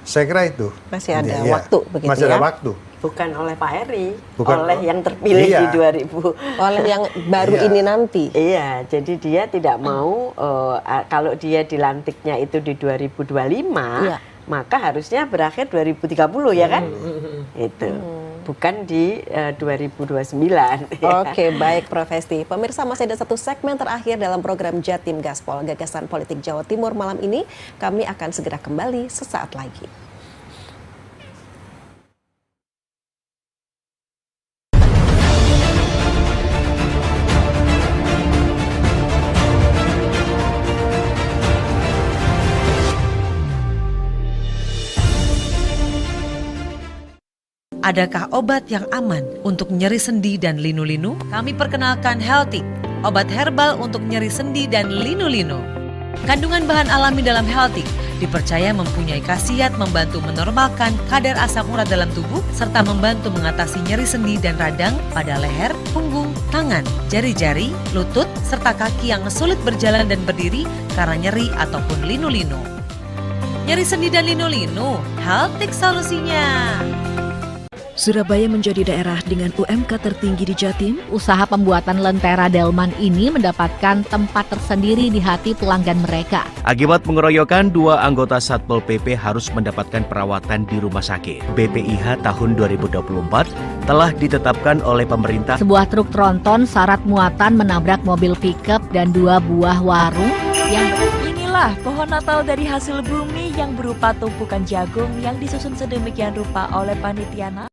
Speaker 3: Saya kira itu.
Speaker 5: Masih ada waktu begitu ya?
Speaker 3: Masih ada waktu.
Speaker 6: Bukan oleh Pak Eri, oleh yang terpilih di 2000.
Speaker 5: Oleh yang baru ini nanti.
Speaker 6: Iya, jadi dia tidak mau kalau dia dilantiknya itu di 2025, maka harusnya berakhir 2030 ya kan? Itu. Bukan di 2029.
Speaker 5: Oke, baik Prof Hesti. Pemirsa, masih ada satu segmen terakhir dalam program Jatim Gaspol, Gagasan Politik Jawa Timur malam ini. Kami akan segera kembali sesaat lagi.
Speaker 19: Adakah obat yang aman untuk nyeri sendi dan linu-linu? Kami perkenalkan Healthic, obat herbal untuk nyeri sendi dan linu-linu. Kandungan bahan alami dalam Healthic dipercaya mempunyai khasiat membantu menormalkan kadar asam urat dalam tubuh serta membantu mengatasi nyeri sendi dan radang pada leher, punggung, tangan, jari-jari, lutut, serta kaki yang sulit berjalan dan berdiri karena nyeri ataupun linu-linu. Nyeri sendi dan linu-linu, Healthic solusinya.
Speaker 17: Surabaya menjadi daerah dengan UMK tertinggi di Jatim.
Speaker 8: Usaha pembuatan lentera delman ini mendapatkan tempat tersendiri di hati pelanggan mereka.
Speaker 20: Akibat pengeroyokan, 2 anggota Satpol PP harus mendapatkan perawatan di rumah sakit. BPIH tahun 2024 telah ditetapkan oleh pemerintah.
Speaker 8: Sebuah truk tronton syarat muatan menabrak mobil pickup dan 2 buah warung yang
Speaker 21: Inilah pohon Natal dari hasil bumi yang berupa tumpukan jagung yang disusun sedemikian rupa oleh panitia.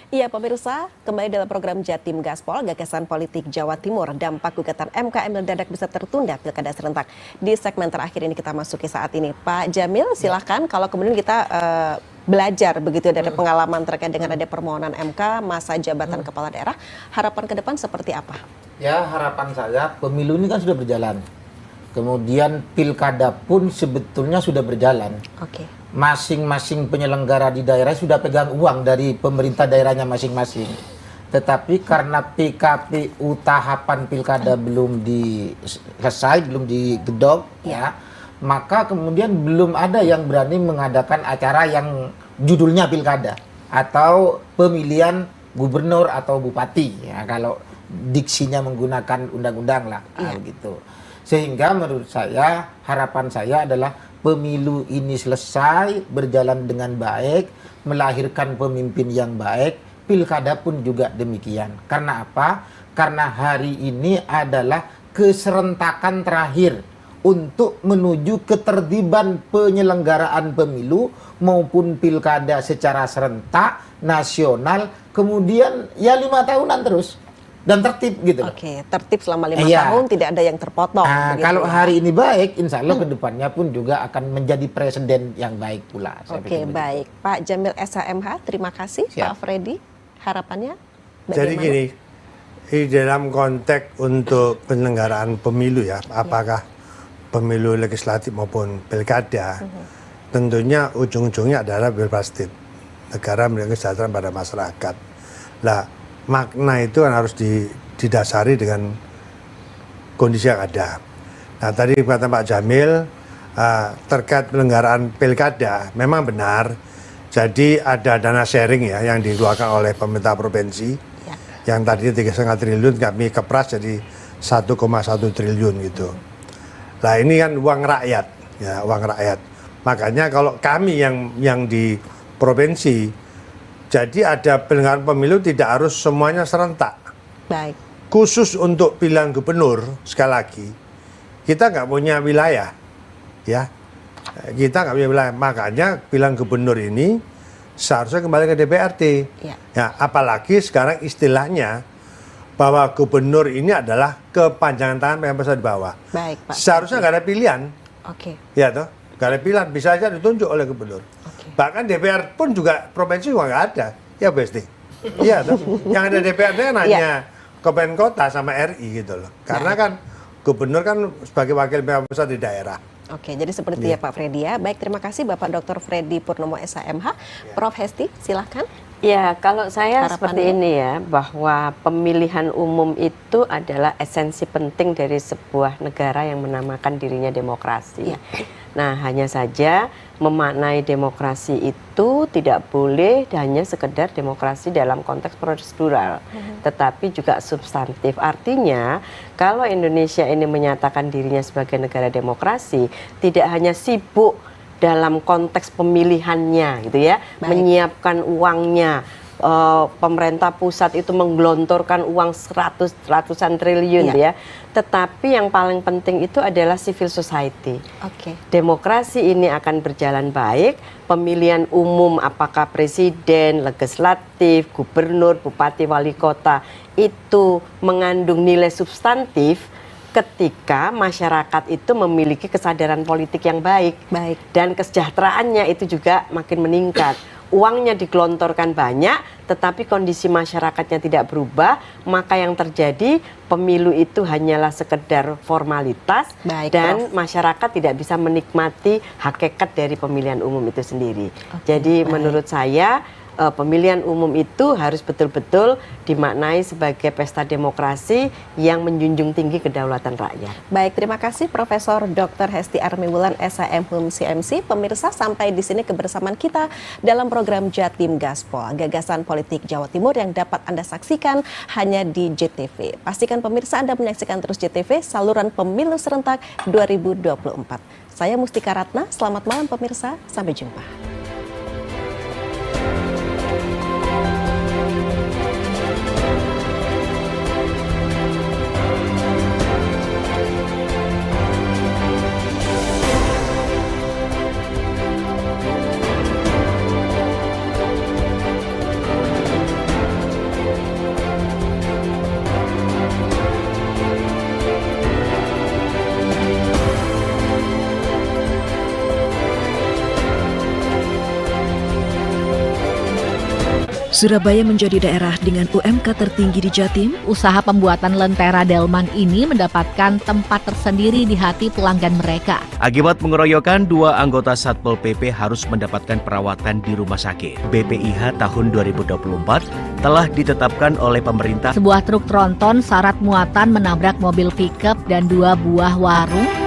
Speaker 5: Iya pemirsa, kembali dalam program Jatim Gaspol, Gagasan Politik Jawa Timur. Dampak gugatan MK Emil Dadak bisa tertunda pilkada serentak. Di segmen terakhir ini kita masuki saat ini. Pak Jamil, silahkan kalau kemudian kita belajar begitu dari pengalaman terkait dengan ada permohonan MK, masa jabatan kepala daerah, harapan ke depan seperti apa?
Speaker 9: Ya, harapan saya pemilu ini kan sudah berjalan. Kemudian pilkada pun sebetulnya sudah berjalan.
Speaker 5: Oke.
Speaker 9: Masing-masing penyelenggara di daerah sudah pegang uang dari pemerintah daerahnya masing-masing. Tetapi karena PKPU tahapan pilkada belum selesai, belum digedok, ya, maka kemudian belum ada yang berani mengadakan acara yang judulnya pilkada atau pemilihan gubernur atau bupati, ya, kalau diksinya menggunakan undang-undang lah, gitu. Sehingga menurut saya, harapan saya adalah pemilu ini selesai, berjalan dengan baik, melahirkan pemimpin yang baik, pilkada pun juga demikian. Karena apa? Karena hari ini adalah keserentakan terakhir untuk menuju ketertiban penyelenggaraan pemilu maupun pilkada secara serentak, nasional, kemudian ya 5 tahunan terus. Dan tertib gitu.
Speaker 5: Oke, tertib selama 5 tahun, tidak ada yang terpotong.
Speaker 9: Kalau hari ini baik, insya Allah kedepannya pun juga akan menjadi presiden yang baik pula.
Speaker 5: Oke, baik. Pak Jamil SHMH, terima kasih. Pak Freddy, harapannya bagaimana?
Speaker 3: Jadi gini, di dalam konteks untuk penyelenggaraan pemilu ya, apakah pemilu legislatif maupun pilkada, tentunya ujung-ujungnya adalah berpasti negara memberikan kesejahteraan pada masyarakat. Lah, makna itu kan harus didasari dengan kondisi yang ada. Nah tadi kata Pak Jamil terkait penyelenggaraan pilkada memang benar. Jadi ada dana sharing ya yang dikeluarkan oleh pemerintah provinsi yang tadi 3,5 triliun kami kepras jadi 1,1 triliun gitu. Nah ini kan uang rakyat ya, uang rakyat. Makanya kalau kami yang di provinsi, jadi ada penyelenggaraan pemilu tidak harus semuanya serentak.
Speaker 5: Baik.
Speaker 3: Khusus untuk pilihan gubernur, sekali lagi, kita nggak punya wilayah, ya. Kita nggak punya wilayah. Makanya pilihan gubernur ini seharusnya kembali ke DPRD. Ya, apalagi sekarang istilahnya bahwa gubernur ini adalah kepanjangan tangan penguasa di bawah.
Speaker 5: Baik, Pak.
Speaker 3: Seharusnya nggak ada pilihan.
Speaker 5: Oke.
Speaker 3: Ya toh, nggak ada pilihan, bisa aja ditunjuk oleh gubernur. Bahkan DPR pun juga provinsi juga nggak ada, ya Besti. Iya toh, yang ada DPRD kan hanya Kabupaten Kota sama RI gitu loh. Karena kan gubernur kan sebagai wakil pusat di daerah.
Speaker 5: Oke, jadi seperti ya Pak Freddy ya. Baik, terima kasih Bapak Dr. Freddy Purnomo SHMH. Prof Hesti, silahkan.
Speaker 6: Ya, kalau saya
Speaker 5: Harapannya.
Speaker 6: seperti ini ya, bahwa pemilihan umum itu adalah esensi penting dari sebuah negara yang menamakan dirinya demokrasi. Nah, hanya saja memaknai demokrasi itu tidak boleh hanya sekedar demokrasi dalam konteks prosedural, tetapi juga substantif. Artinya, kalau Indonesia ini menyatakan dirinya sebagai negara demokrasi, tidak hanya sibuk dalam konteks pemilihannya gitu ya, menyiapkan uangnya. Pemerintah pusat itu menggelontorkan uang ratusan triliun ya. Tetapi yang paling penting itu adalah civil society. Demokrasi ini akan berjalan baik, pemilihan umum apakah presiden, legislatif, gubernur, bupati, wali kota itu mengandung nilai substantif ketika masyarakat itu memiliki kesadaran politik yang baik. Dan kesejahteraannya itu juga makin meningkat. Uangnya digelontorkan banyak, tetapi kondisi masyarakatnya tidak berubah, maka yang terjadi pemilu itu hanyalah sekedar formalitas dan masyarakat tidak bisa menikmati hakikat dari pemilihan umum itu sendiri. Jadi menurut saya pemilihan umum itu harus betul-betul dimaknai sebagai pesta demokrasi yang menjunjung tinggi kedaulatan rakyat.
Speaker 5: Baik, terima kasih Profesor Dr. Hesti Armiwulan SHM HUM CMC. Pemirsa, sampai di sini kebersamaan kita dalam program Jatim Gaspol, gagasan politik Jawa Timur yang dapat Anda saksikan hanya di JTV. Pastikan pemirsa Anda menyaksikan terus JTV, saluran pemilu serentak 2024. Saya Mustika Ratna, selamat malam pemirsa, sampai jumpa.
Speaker 17: Surabaya menjadi daerah dengan UMK tertinggi di Jatim.
Speaker 8: Usaha pembuatan lentera delman ini mendapatkan tempat tersendiri di hati pelanggan mereka.
Speaker 20: Akibat pengeroyokan, 2 anggota Satpol PP harus mendapatkan perawatan di rumah sakit. BPIH tahun 2024 telah ditetapkan oleh pemerintah.
Speaker 8: Sebuah truk tronton syarat muatan menabrak mobil pickup dan 2 buah warung.